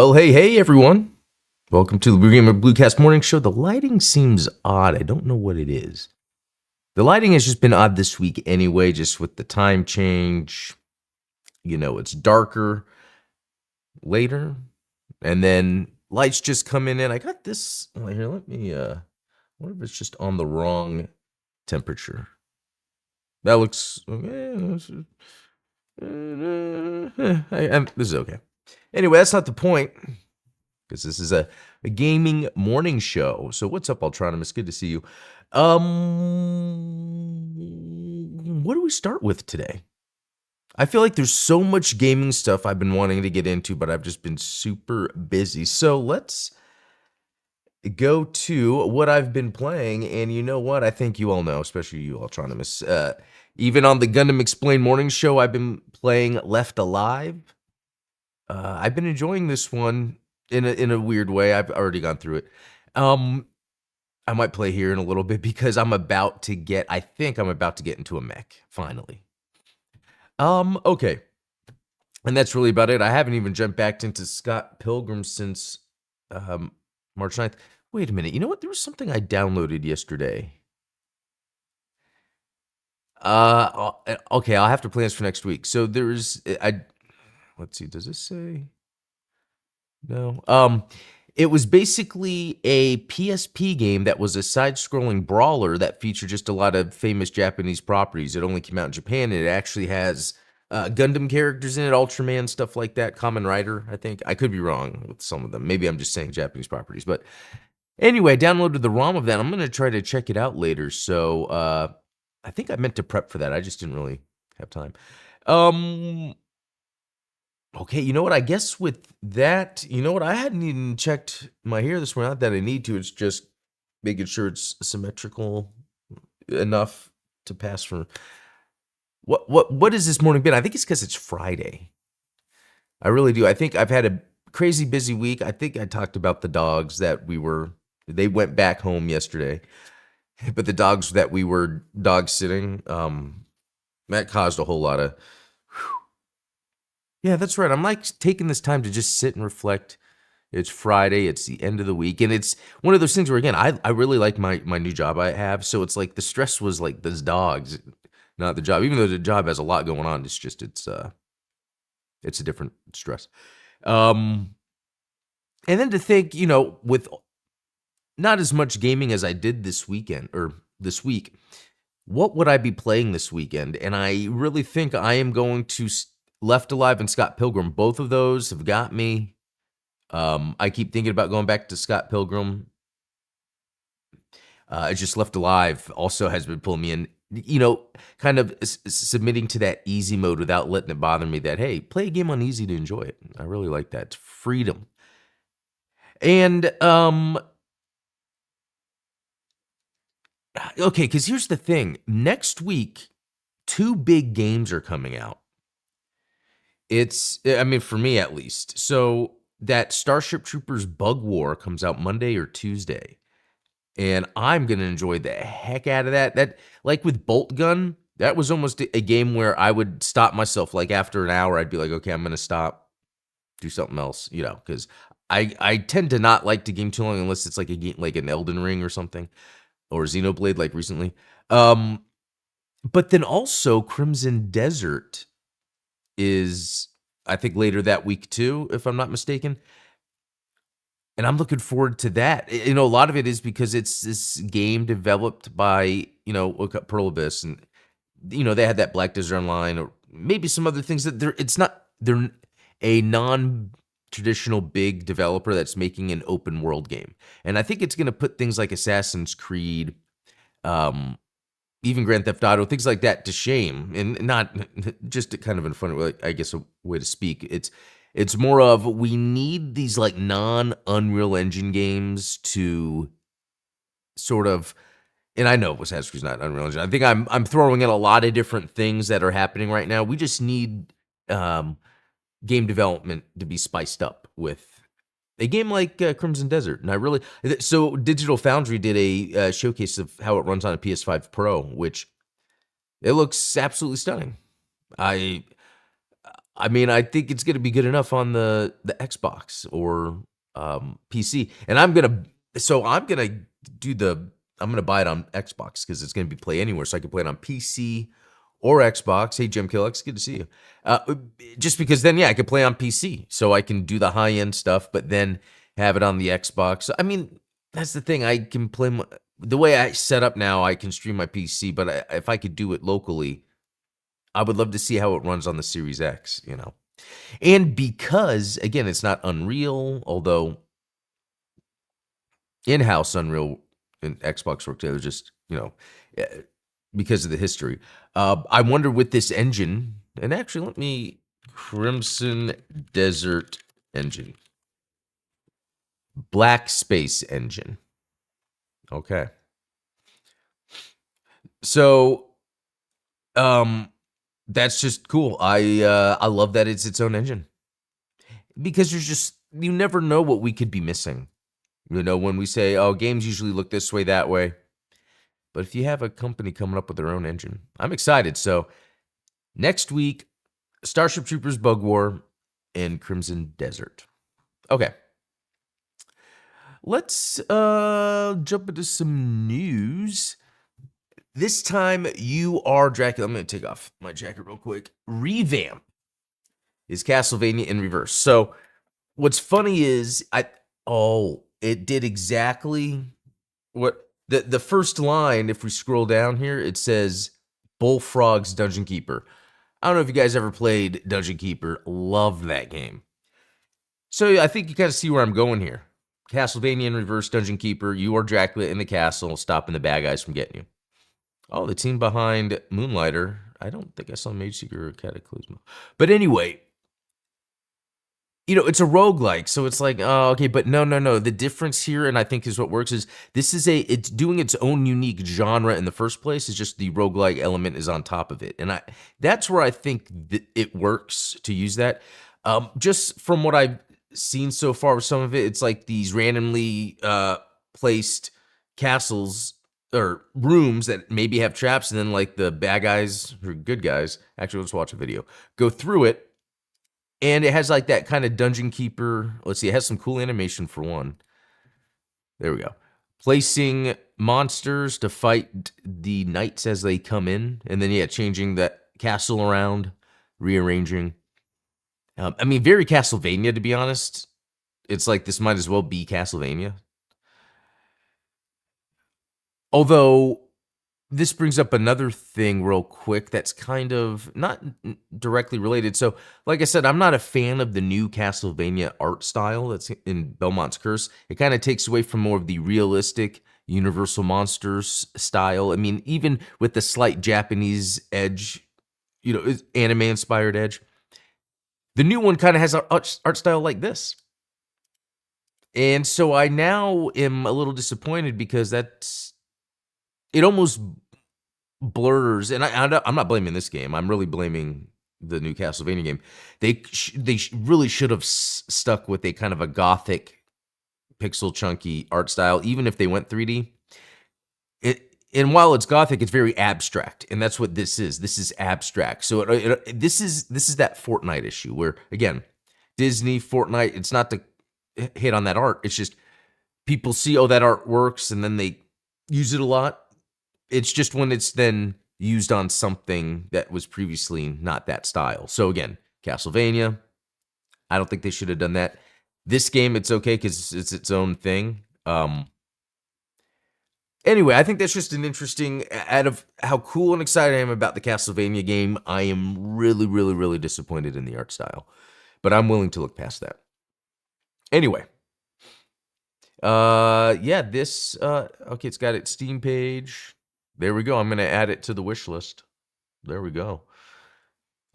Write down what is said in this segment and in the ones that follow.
Well, hey, everyone. Welcome to the Blue Gamer Bluecast Morning Show. The lighting seems odd. I don't know what it is. The lighting has just been odd this week anyway, just with the time change. It's darker later, and then lights just come in. And I got this. Here, let me, what if it's just on the wrong temperature? That looks, okay. This is okay. Anyway, that's not the point, because this is a gaming morning show. So what's up, Ultronimus? Good to see you. What do we start with today? I feel like there's so much gaming stuff I've been wanting to get into, but I've just been super busy. So let's go to what I've been playing. And you know what? I think you all know, especially you, Ultronimus. Even on the Gundam Explained morning show, I've been playing Left Alive. I've been enjoying this one in a weird way. I've already gone through it. I might play here in a little bit because I think I'm about to get into a mech, finally. Okay. And that's really about it. I haven't even jumped back into Scott Pilgrim since March 9th. Wait a minute. You know what? There was something I downloaded yesterday. Okay, I'll have to plan this for next week. So let's see, does this say? No. It was basically a PSP game that was a side-scrolling brawler that featured just a lot of famous Japanese properties. It only came out in Japan, and it actually has Gundam characters in it, Ultraman, stuff like that, Kamen Rider, I think. I could be wrong with some of them. Maybe I'm just saying Japanese properties. But anyway, I downloaded the ROM of that. I'm going to try to check it out later. So I think I meant to prep for that. I just didn't really have time. Okay, you know what? I guess with that, I hadn't even checked my hair this morning. Not that I need to. It's just making sure it's symmetrical enough to pass for. What has this morning been? I think it's because it's Friday. I really do. I think I've had a crazy busy week. I think I talked about the dogs that they went back home yesterday, but the dogs that we were dog sitting, that caused a whole lot of. Yeah, that's right. I'm like taking this time to just sit and reflect. It's Friday. It's the end of the week. And it's one of those things where, again, I really like my new job I have. So it's like the stress was like those dogs, not the job. Even though the job has a lot going on, it's a different stress. And then to think, with not as much gaming as I did this weekend or this week, what would I be playing this weekend? And I really think I am going to Left Alive and Scott Pilgrim. Both of those have got me. I keep thinking about going back to Scott Pilgrim. It's just Left Alive also has been pulling me in, kind of submitting to that easy mode without letting it bother me that, hey, play a game on easy to enjoy it. I really like that. It's freedom. And, okay, because here's the thing. Next week, 2 big games are coming out. For me at least. So that Starship Troopers Bug War comes out Monday or Tuesday. And I'm going to enjoy the heck out of that. That, like with Bolt Gun, that was almost a game where I would stop myself. Like after an hour, I'd be like, okay, I'm going to stop, do something else, because I tend to not like to game too long unless it's like a game, like an Elden Ring or something, or Xenoblade like recently. But then also Crimson Desert is, I think, later that week too, if I'm not mistaken. And I'm looking forward to that. A lot of it is because it's this game developed by, Pearl Abyss, and, they had that Black Desert Online, or maybe some other things that they're a non-traditional big developer that's making an open world game. And I think it's going to put things like Assassin's Creed, even Grand Theft Auto, things like that to shame, and not just kind of in front of, I guess, a way to speak. It's more of, we need these like non-Unreal Engine games to sort of, and I know Assassin's Creed's not Unreal Engine. I think I'm throwing in a lot of different things that are happening right now. We just need game development to be spiced up with a game like Crimson Desert. And so Digital Foundry did a showcase of how it runs on a PS5 Pro, which it looks absolutely stunning. I mean, I think it's gonna be good enough on the Xbox or, PC, and I'm gonna do the I'm gonna buy it on Xbox because it's gonna be Play Anywhere, so I can play it on PC or Xbox. Hey, Jim Killex, good to see you. Just because then, yeah, I could play on PC, so I can do the high-end stuff, but then have it on the Xbox. I mean, that's the thing, I can play my the way I set up now, I can stream my PC, but if I could do it locally, I would love to see how it runs on the Series X, you know? And because, again, it's not Unreal, although in-house Unreal and Xbox work together, just, eh, because of the history. I wonder with this engine, and actually let me Crimson Desert engine. Black Space engine. Okay. So, um, that's just cool. I love that it's its own engine because you never know what we could be missing. When we say, oh, games usually look this way, that way. But if you have a company coming up with their own engine, I'm excited. So next week, Starship Troopers Bug War and Crimson Desert. Okay. Let's jump into some news. This time, You Are Dracula. I'm going to take off my jacket real quick. Revamp is Castlevania in reverse. So what's funny is it did exactly what the first line. If we scroll down here, it says Bullfrog's Dungeon Keeper. I don't know if you guys ever played Dungeon Keeper. Love that game. So I think you kind of see where I'm going here. Castlevania in reverse, Dungeon Keeper. You are Dracula in the castle, stopping the bad guys from getting you. Oh, the team behind Moonlighter. I don't think I saw Mage Seeker or Cataclysma. But anyway, it's a roguelike, so it's like, oh, okay, but no. The difference here, and I think is what works, is it's doing its own unique genre in the first place. It's just the roguelike element is on top of it. And that's where I think it works to use that. Just from what I've seen so far with some of it, it's like these randomly placed castles or rooms that maybe have traps, and then like the bad guys or good guys, actually let's watch a video, go through it. And it has like that kind of Dungeon Keeper. Let's see, it has some cool animation for one. There we go. Placing monsters to fight the knights as they come in. And then, yeah, changing that castle around, rearranging. I mean, very Castlevania, to be honest. It's like this might as well be Castlevania. Although, this brings up another thing real quick that's kind of not directly related. So, like I said, I'm not a fan of the new Castlevania art style that's in Belmont's Curse. It kind of takes away from more of the realistic Universal Monsters style. I mean, even with the slight Japanese edge, anime-inspired edge. The new one kind of has an art style like this. And so I now am a little disappointed because it almost blurs, and I'm not blaming this game. I'm really blaming the new Castlevania game. They really should have stuck with a kind of a gothic, pixel chunky art style, even if they went 3D. And while it's gothic, it's very abstract, and that's what this is. This is abstract. So this is that Fortnite issue where, again, Disney, Fortnite. It's not to hit on that art. It's just people see, that art works, and then they use it a lot. It's just when it's then used on something that was previously not that style. So again, Castlevania, I don't think they should have done that. This game, it's okay because it's its own thing. Anyway, I think that's just an interesting, out of how cool and excited I am about the Castlevania game, I am really, really, really disappointed in the art style. But I'm willing to look past that. Anyway. This, okay, it's got its Steam page. There we go. I'm going to add it to the wish list. There we go.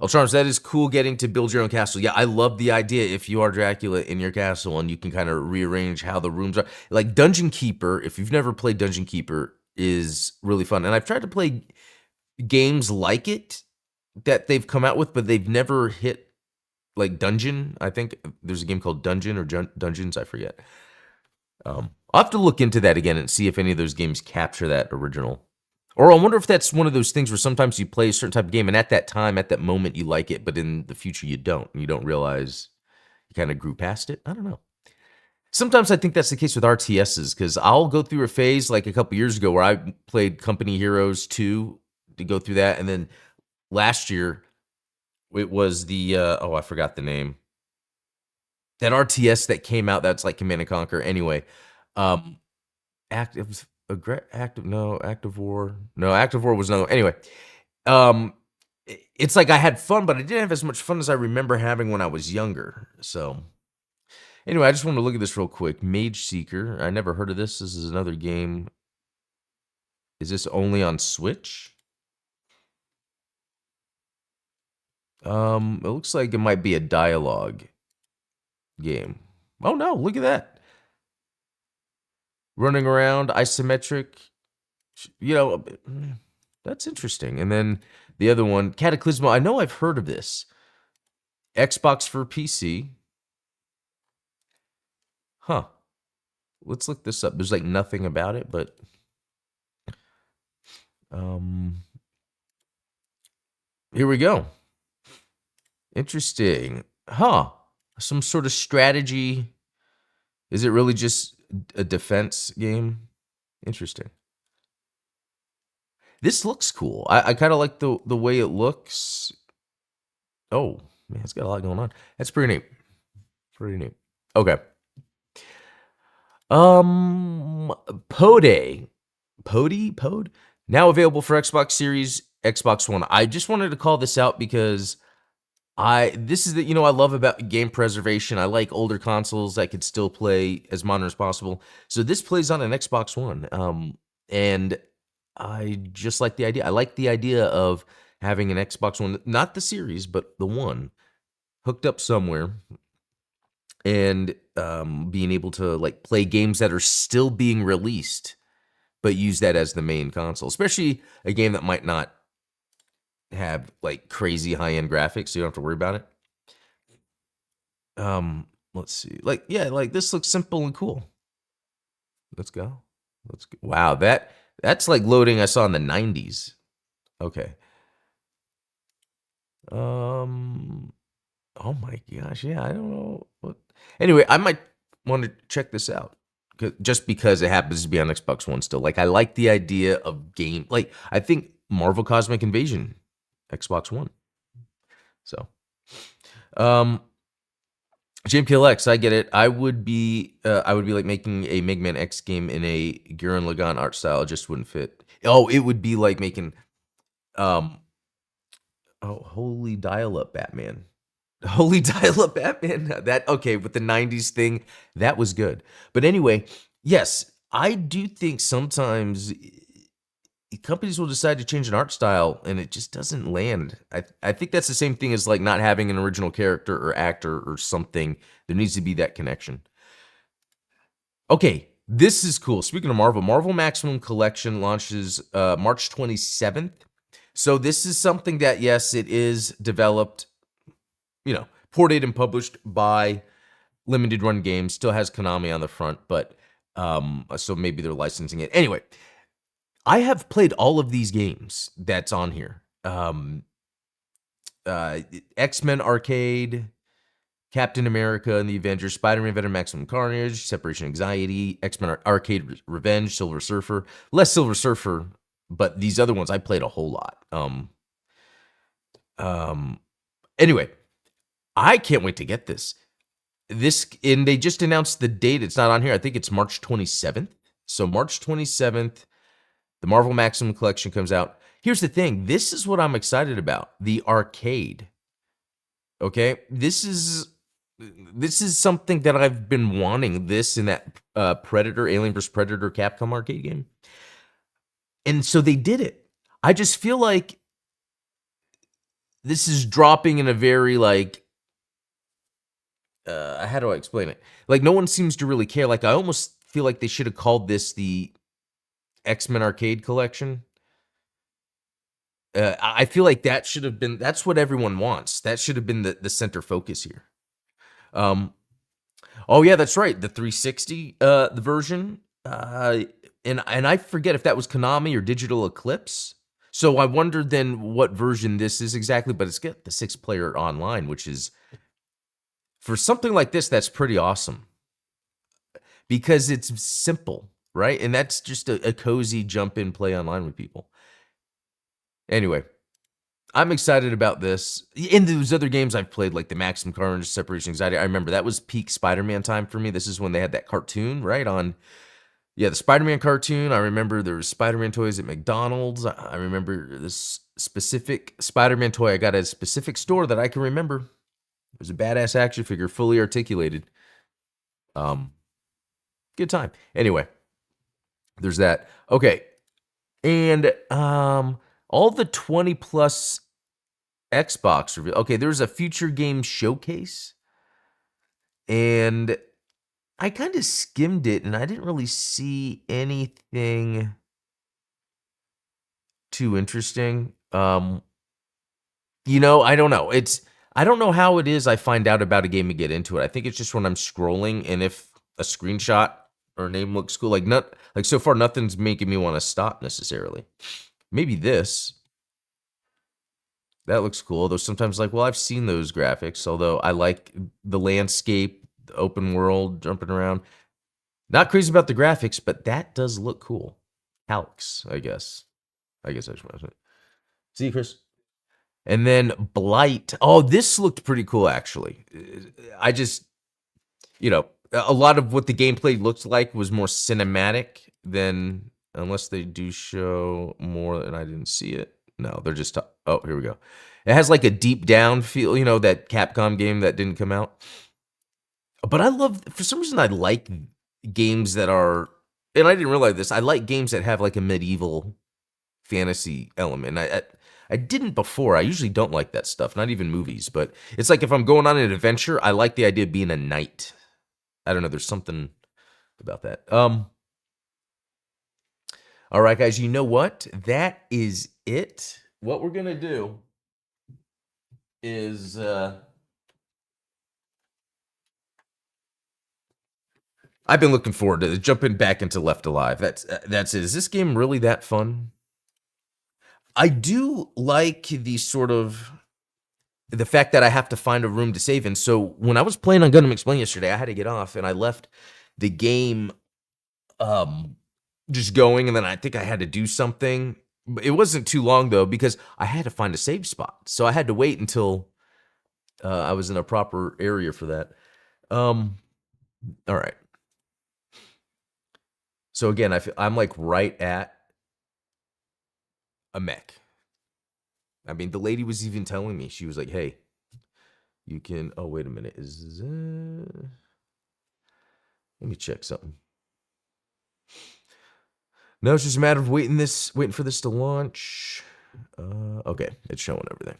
Charms, that is cool getting to build your own castle. Yeah, I love the idea if you are Dracula in your castle and you can kind of rearrange how the rooms are. Like Dungeon Keeper, if you've never played Dungeon Keeper, is really fun. And I've tried to play games like it that they've come out with, but they've never hit like Dungeon. I think there's a game called Dungeon or Dungeons, I forget. I'll have to look into that again and see if any of those games capture that original Or I wonder if that's one of those things where sometimes you play a certain type of game, and at that time, at that moment, you like it, but in the future, you don't. You don't realize you kind of grew past it. I don't know. Sometimes I think that's the case with RTSs because I'll go through a phase like a couple years ago where I played Company Heroes 2 to go through that. And then last year, it was the, oh, I forgot the name. That RTS that came out that's like Command and Conquer. Anyway, active, active, no, Active War. No, Active War was another. Anyway, um, it's like I had fun, but I didn't have as much fun as I remember having when I was younger. So anyway, I just want to look at this real quick. Mage Seeker. I never heard of this. This is another game. Is this only on Switch? It looks like it might be a dialogue game. Oh no, look at that. Running around, isometric. You know, that's interesting. And then the other one, Cataclysmal. I know I've heard of this. Xbox for PC. Huh. Let's look this up. There's like nothing about it, but here we go. Interesting. Huh. Some sort of strategy. Is it really just a defense game? Interesting. This looks cool. I kind of like the way it looks. Oh, man, it's got a lot going on. That's pretty neat. Pretty neat. Okay. Pode? Now available for Xbox Series, Xbox One. I just wanted to call this out because this is the I love about game preservation. I like older consoles that could still play as modern as possible. So this plays on an Xbox One. And I just like the idea. I like the idea of having an Xbox One, not the series, but the one hooked up somewhere and being able to like play games that are still being released, but use that as the main console, especially a game that might not have like crazy high-end graphics, so you don't have to worry about it. Let's see. Like, yeah, like this looks simple and cool. Let's go. Let's go. Wow, that's like loading I saw in the 90s. Okay. Oh my gosh, yeah, I don't know what. Anyway, I might want to check this out just because it happens to be on Xbox One still. Like, I like the idea of game. Like, I think Marvel Cosmic Invasion, Xbox One. So, JMPLX, I get it. I would be like making a Mega Man X game in a Gurren Lagann art style. It just wouldn't fit. Oh, it would be like making, Holy Dial-Up Batman. Holy Dial-Up Batman. That okay with the 90s thing, that was good. But anyway, yes, I do think sometimes companies will decide to change an art style and it just doesn't land. I think that's the same thing as like not having an original character or actor or something. There needs to be that connection. Okay, this is cool. Speaking of Marvel, Marvel Maximum Collection launches March 27th. So this is something that, yes, it is developed, ported and published by Limited Run Games. Still has Konami on the front, but so maybe they're licensing it. Anyway, I have played all of these games that's on here. X-Men Arcade, Captain America and the Avengers, Spider-Man Venom Maximum Carnage, Separation Anxiety, X-Men Arcade Revenge, Silver Surfer. Less Silver Surfer, but these other ones I played a whole lot. Anyway, I can't wait to get this. And they just announced the date. It's not on here. I think it's March 27th. So March 27th, the Marvel Maximum Collection comes out. Here's the thing. This is what I'm excited about. The arcade. Okay? This is something that I've been wanting. This in that Predator, Alien vs. Predator Capcom arcade game. And so they did it. I just feel like this is dropping in a very like, how do I explain it? Like no one seems to really care. Like I almost feel like they should have called this the X-Men Arcade Collection. I feel like that should have been, that's what everyone wants. That should have been the center focus here. Oh yeah, that's right. The 360 the version. and I forget if that was Konami or Digital Eclipse. So I wondered then what version this is exactly, but it's got the 6-player online, which is, for something like this, that's pretty awesome. Because it's simple, right? And that's just a cozy jump in, play online with people. Anyway, I'm excited about this. In those other games I've played, like the Maximum Carnage, Separation Anxiety, I remember that was peak Spider-Man time for me. This is when they had that cartoon, right? The Spider-Man cartoon. I remember there was Spider-Man toys at McDonald's. I remember this specific Spider-Man toy I got at a specific store that I can remember. It was a badass action figure, fully articulated. Good time. Anyway, there's that. Okay. And all the 20 plus Xbox review. Okay, there's a future game showcase. And I kind of skimmed it and I didn't really see anything too interesting. I don't know. I don't know how it is I find out about a game and get into it. I think it's just when I'm scrolling, and if a screenshot or name looks cool, like so far nothing's making me want to stop necessarily. Maybe this. That looks cool. Though sometimes I've seen those graphics, although I like the landscape, the open world, jumping around. Not crazy about the graphics, but that does look cool. Alex, I guess I should mention it. See, Chris? And then Blight. Oh, this looked pretty cool, actually. I just, a lot of what the gameplay looked like was more cinematic than, unless they do show more and I didn't see it. No, they're just, oh, here we go. It has like a deep down feel, that Capcom game that didn't come out. But for some reason, I like games that are, and I didn't realize this, I like games that have like a medieval fantasy element. I didn't before. I usually don't like that stuff, not even movies. But it's like if I'm going on an adventure, I like the idea of being a knight. I don't know. There's something about that. All right, guys. You know what? That is it. What we're gonna do is I've been looking forward to jumping back into Left Alive. That's it. Is this game really that fun? I do like the fact that I have to find a room to save in. So when I was playing on Gundam Explain yesterday, I had to get off and I left the game just going, and then I think I had to do something. It wasn't too long though, because I had to find a save spot. So I had to wait until I was in a proper area for that. All right. So again, I'm like right at a mech. I mean, the lady was even telling me, she was like, hey, you can, oh, wait a minute. Let me check something. No, it's just a matter of waiting for this to launch. Okay, it's showing everything.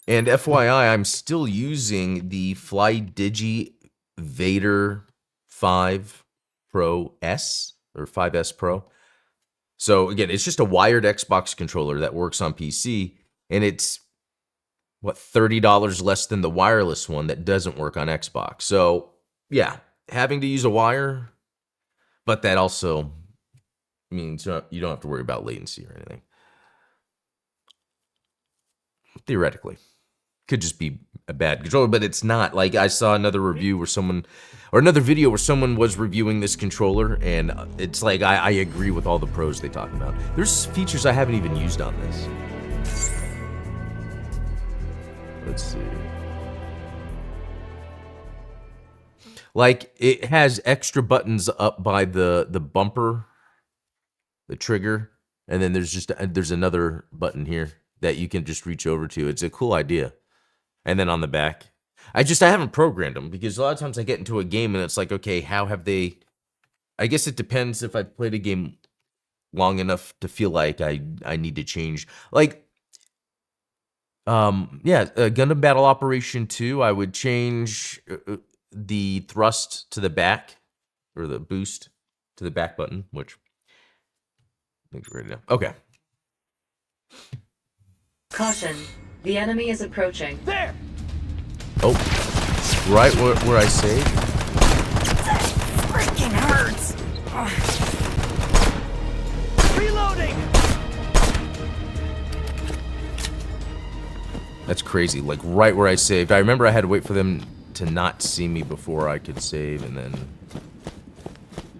And FYI, I'm still using the FlyDigi Vader 5 Pro S or 5S Pro. So again, it's just a wired Xbox controller that works on PC, and it's $30 less than the wireless one that doesn't work on Xbox. So yeah, having to use a wire, but that also means you don't have to worry about latency or anything. Theoretically. Could just be a bad controller, but it's not. Like, I saw another review another video where someone was reviewing this controller, and it's like, I agree with all the pros they talk about. There's features I haven't even used on this. Let's see. Like, it has extra buttons up by the bumper, the trigger, and then there's another button here that you can just reach over to. It's a cool idea. And then on the back, I haven't programmed them, because a lot of times I get into a game and it's like, okay, how have they, I guess it depends if I've played a game long enough to feel like I need to change. Like, Gundam Battle Operation 2, I would change the thrust to the back, or the boost to the back button, which I think we're ready now. Okay. Caution. The enemy is approaching. There! Oh, right where I saved. That freaking hurts. Reloading. That's crazy. Like right where I saved. I remember I had to wait for them to not see me before I could save, and then.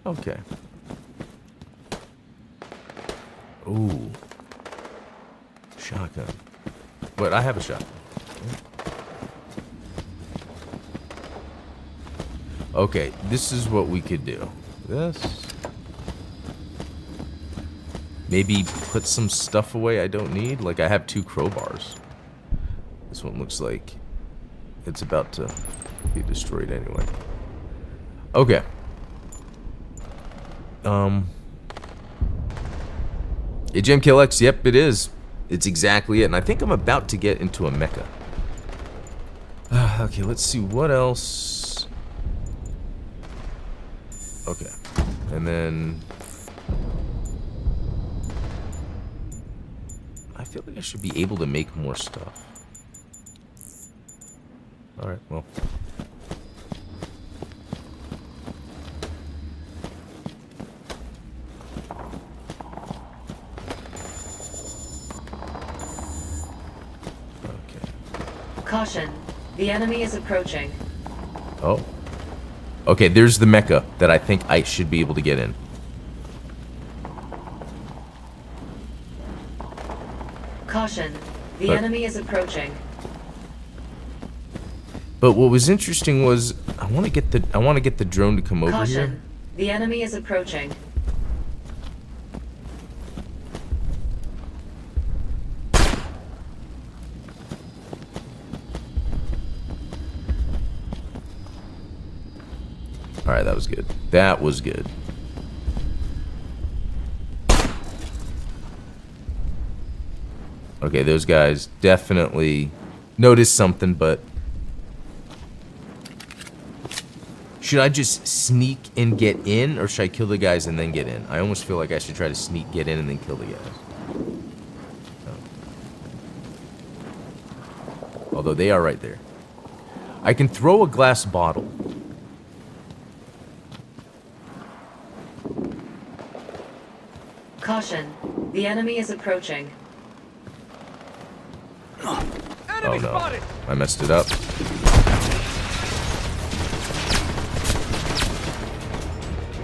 Okay. Ooh. Shotgun. But I have a shotgun. Okay, this is what we could do. This. Maybe put some stuff away I don't need. Like I have 2 crowbars. This one looks like it's about to be destroyed anyway. Okay. Agent Kill X, yep, it is. It's exactly it. And I think I'm about to get into a mecha. Okay, let's see what else. Okay. And then I feel like I should be able to make more stuff. Alright, well. Caution. The enemy is approaching. Oh. Okay, there's the mecha that I think I should be able to get in. Caution. The enemy is approaching. But what was interesting was I want to get the drone to come over Caution. here. The enemy is approaching. Alright, that was good. That was good. Okay, those guys definitely noticed something, but should I just sneak and get in, or should I kill the guys and then get in? I almost feel like I should try to sneak, get in, and then kill the guys. Oh. Although they are right there. I can throw a glass bottle. Caution. The enemy is approaching. Oh no, I messed it up.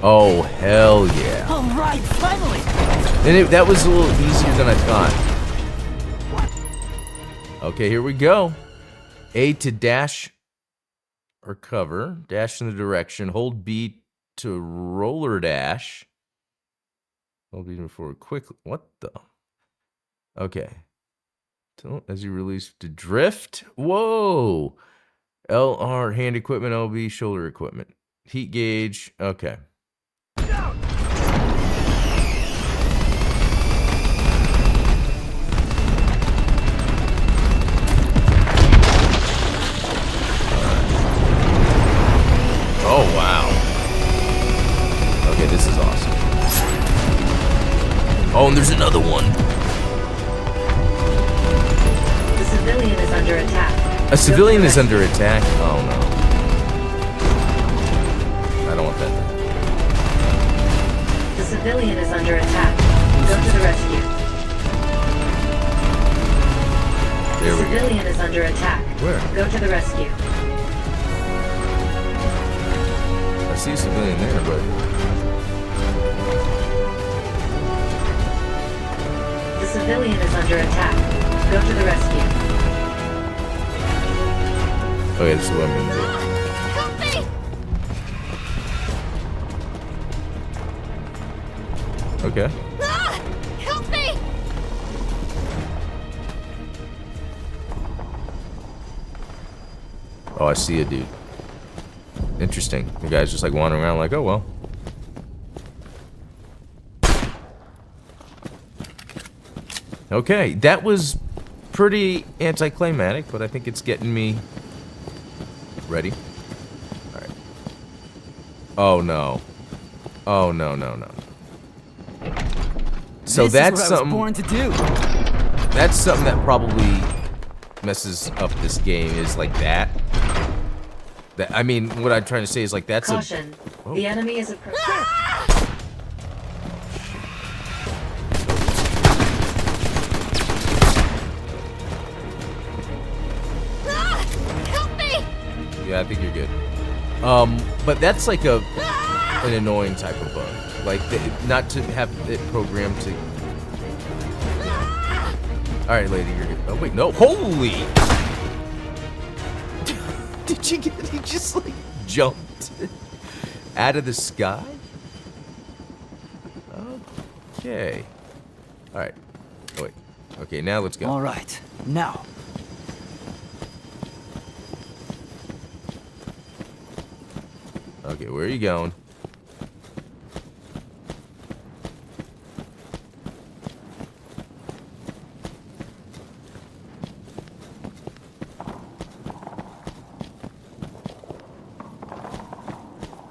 Oh, hell yeah. All right, finally. And that was a little easier than I thought. Okay, here we go. A to dash or cover. Dash in the direction. Hold B to roller dash. Hold B to forward quickly. What the? Okay. As you release to drift. Whoa. LR hand equipment, LB shoulder equipment. Heat gauge. Okay. Oh, wow. Okay, this is awesome. Oh, and there's another one. The civilian is under attack. A civilian is under attack? Oh, no. I don't want that. The civilian is under attack. Go to the rescue. There we go. The civilian is under attack. Where? Go to the rescue. I see a civilian there, but... The civilian is under attack. Go to the rescue. Okay, this is what I'm gonna do. Help me! Okay. Ah! Help me! Oh, I see a dude. Interesting. The guy's just like wandering around like, oh well. Okay, that was pretty anticlimactic, but I think it's getting me ready. Alright. Oh no. Oh no, no, no. So that's what I was something. born to do. That's something that probably messes up this game, is like that. I mean, what I'm trying to say is like that's Caution. Oh. The enemy is approaching. Help me! Yeah, I think you're good. But that's like an annoying type of bug. Like, not to have it programmed to. All right, lady, you're good. Oh wait, no! Holy! Did you get? He just like jumped out of the sky. Okay. All right. Oh, wait. Okay, now let's go. All right, now. Okay, where are you going?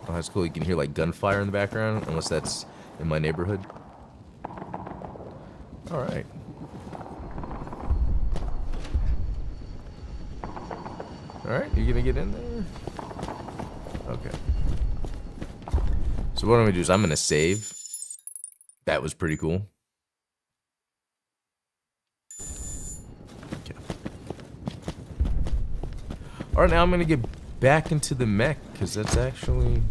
Oh, that's cool. You can hear like gunfire in the background, unless that's in my neighborhood. All right. All right, you gonna get in there? Okay. So what I'm gonna do is I'm gonna save. That was pretty cool. Okay. All right, now I'm gonna get back into the mech because that's actually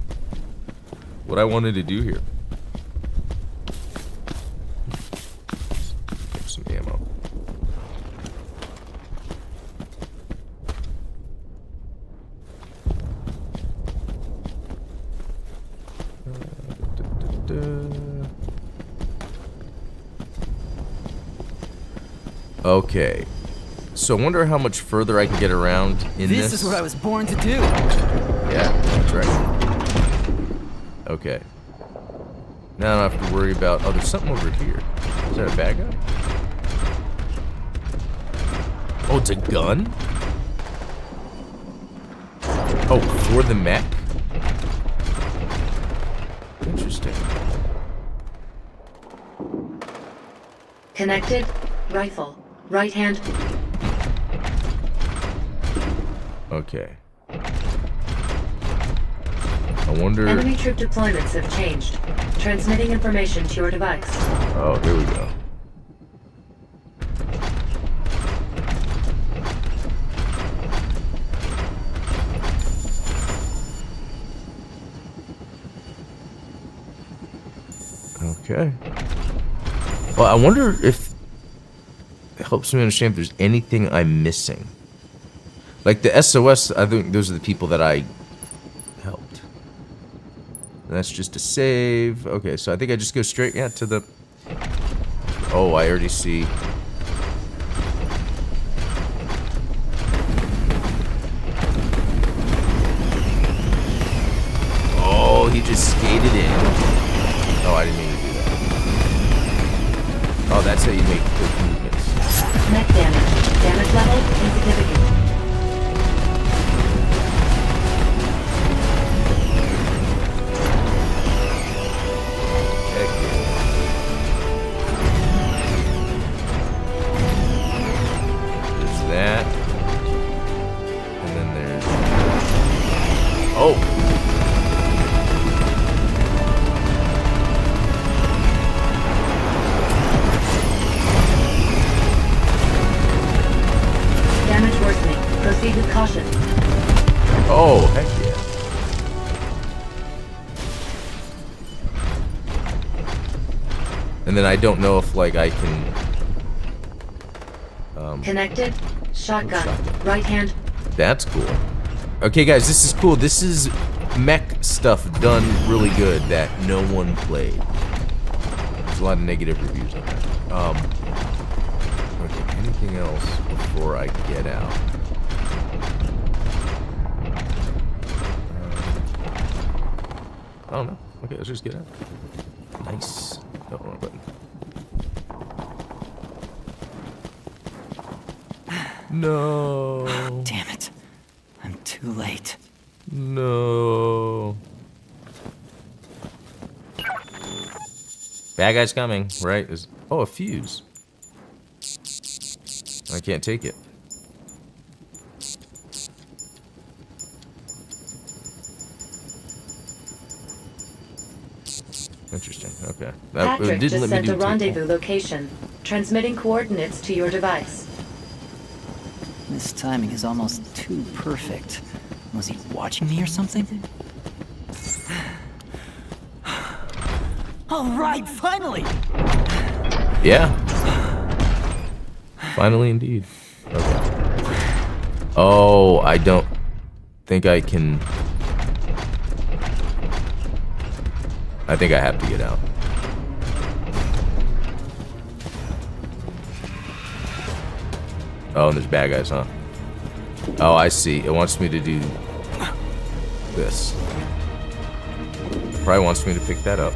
what I wanted to do here. Get some ammo. Okay. So I wonder how much further I can get around in this. This is what I was born to do. Yeah, that's right. Okay. Now I don't have to worry about... Oh, there's something over here. Is that a bad guy? Oh, it's a gun? Oh, for the mech? Interesting. Connected. Rifle. Right hand. Okay. I wonder... Enemy troop deployments have changed. Transmitting information to your device. Oh, here we go. Okay. Well, I wonder if it helps me understand if there's anything I'm missing. Like the SOS, I think those are the people that I helped. And that's just a save. Okay, so I think I just go straight to the... Oh, I already see. Oh, he just skated in. Oh, I didn't mean to do that. Oh, that's how you make quick movements. Mech damage. Damage level insignificant. Heck yeah. There's that. And then there's... Oh! Damage worsening. Proceed with caution. Oh, heck yeah. And then I don't know if, like, I can... Connected. Shotgun. Shotgun. Right hand. That's cool. Okay, guys, this is cool. This is mech stuff done really good that no one played. There's a lot of negative reviews on that. Okay, anything else before I get out? I don't know. Okay, let's just get out. Nice. Oh, wrong button. No. Damn it. I'm too late. No. Bad guy's coming, right? Oh, a fuse. I can't take it. Interesting. Okay. That Patrick didn't just let me sent do a rendezvous location. Transmitting coordinates to your device. This timing is almost too perfect. Was he watching me or something? All right, finally! Yeah. Finally, indeed. Okay. Oh, I don't think I can. I think I have to get out. Oh, and there's bad guys, huh? Oh, I see. It wants me to do this. It probably wants me to pick that up.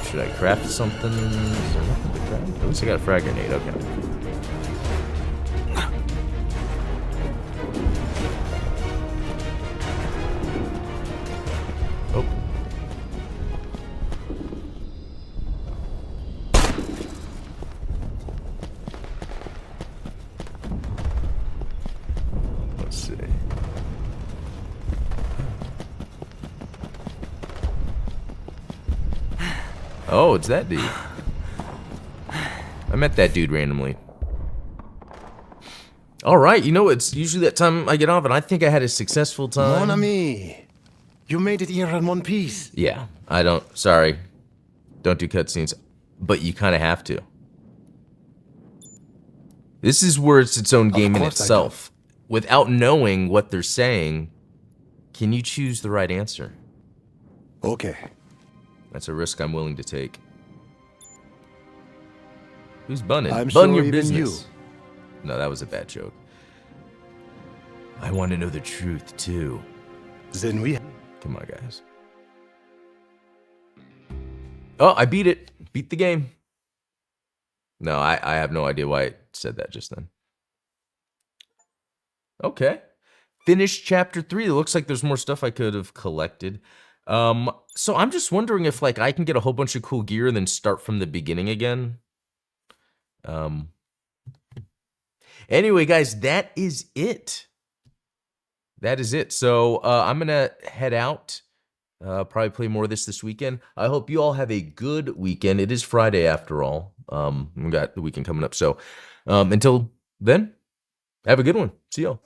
Should I craft something? Is there nothing to craft? At least I got a frag grenade. Okay. Oh. Let's see. Oh, it's that dude. I met that dude randomly. All right, you know, it's usually that time I get off, and I think I had a successful time. Mon ami, you made it here in one piece. Yeah, I don't. Sorry, don't do cutscenes, but you kind of have to. This is where it's its own game in course I itself. Without knowing what they're saying, can you choose the right answer? Okay. That's a risk I'm willing to take. Who's bunning? I'm Bun sure your even business. No, that was a bad joke. I want to know the truth too. Then we. Come on, guys. Oh, I beat it. Beat the game. No, I have no idea why it said that just then. Okay. Finished chapter 3. It looks like there's more stuff I could have collected. So I'm just wondering if like I can get a whole bunch of cool gear and then start from the beginning again. Anyway, guys, that is it. That is it. So I'm gonna head out. Probably play more of this weekend. I hope you all have a good weekend. It is Friday after all. We got the weekend coming up. So until then, have a good one. See y'all.